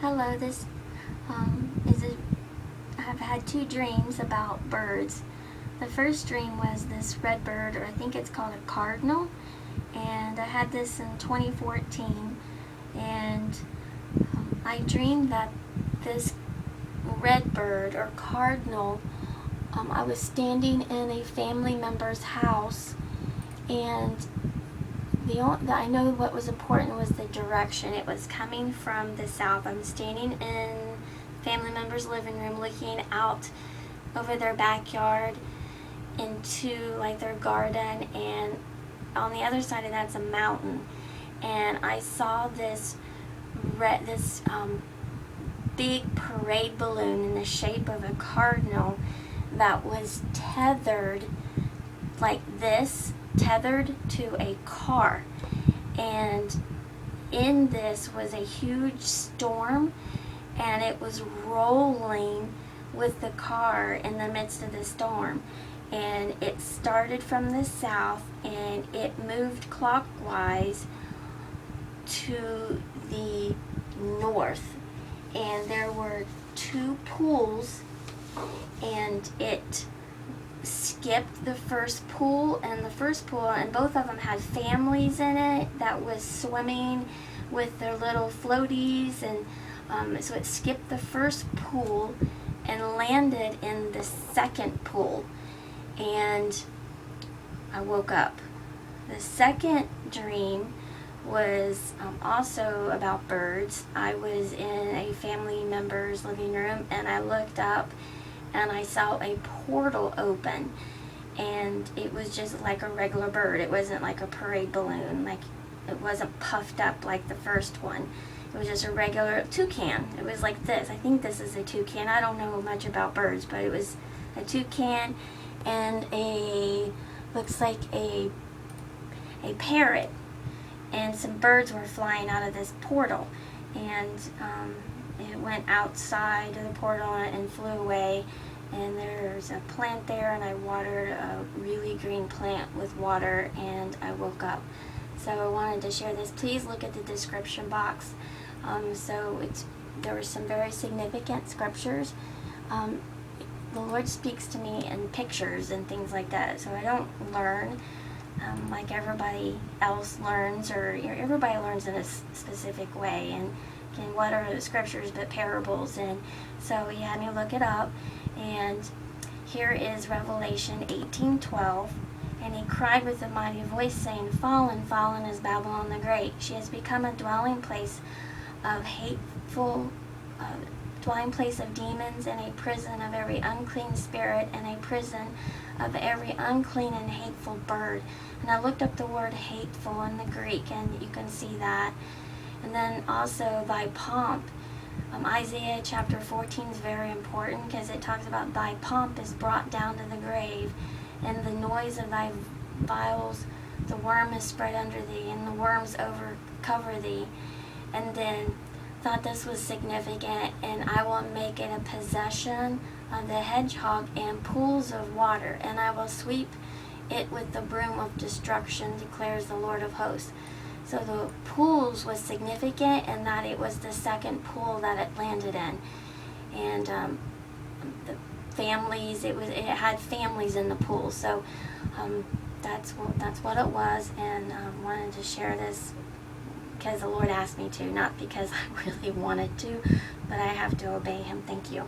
Hello, this I've had two dreams about birds. The first dream was this red bird, or I think it's called a cardinal, and I had this in 2014, and I dreamed that this red bird, or cardinal, I was standing in a family member's house, and I know what was important was the direction. It was coming from the south. I'm standing in family member's living room looking out over their backyard into like their garden, and on the other side of that's a mountain. And I saw this big parade balloon in the shape of a cardinal that was tethered like this, tethered to a car. And in this was a huge storm, and it was rolling with the car in the midst of the storm. And it started from the south and it moved clockwise to the north. And there were two pools, and it skipped the first pool, and both of them had families in it that was swimming with their little floaties, and so it skipped the first pool and landed in the second pool, and I woke up. The second dream was also about birds. I was in a family member's living room, and I looked up and I saw a portal open, and it was just like a regular bird. It wasn't like a parade balloon, like it wasn't puffed up like the first one. It was just a regular toucan. It was like this. I think this is a toucan. I don't know much about birds, but it was a toucan and looks like a parrot, and some birds were flying out of this portal, and it went outside of the portal and flew away. And there's a plant there, and I watered a really green plant with water, and I woke up. So I wanted to share this. Please look at the description box. There were some very significant scriptures. The Lord speaks to me in pictures and things like that, so I don't learn like everybody else learns, or everybody learns in a specific way. And what are the scriptures but parables? And so he had me look it up, and here is Revelation 18:12. And he cried with a mighty voice, saying, "Fallen, fallen is Babylon the Great. She has become a dwelling place of dwelling place of demons, and a prison of every unclean spirit, and a prison of every unclean and hateful bird." And I looked up the word hateful in the Greek, and you can see that. And then also thy pomp. Isaiah chapter 14 is very important, because it talks about thy pomp is brought down to the grave, and the noise of thy viols, the worm is spread under thee, and the worms cover thee. And then thought this was significant, and I will make it a possession of the hedgehog and pools of water, and I will sweep it with the broom of destruction, declares the Lord of hosts. So the pools was significant in that it was the second pool that it landed in, and the families, it had families in the pool. So that's what it was, and wanted to share this because the Lord asked me to, not because I really wanted to, but I have to obey him. Thank you.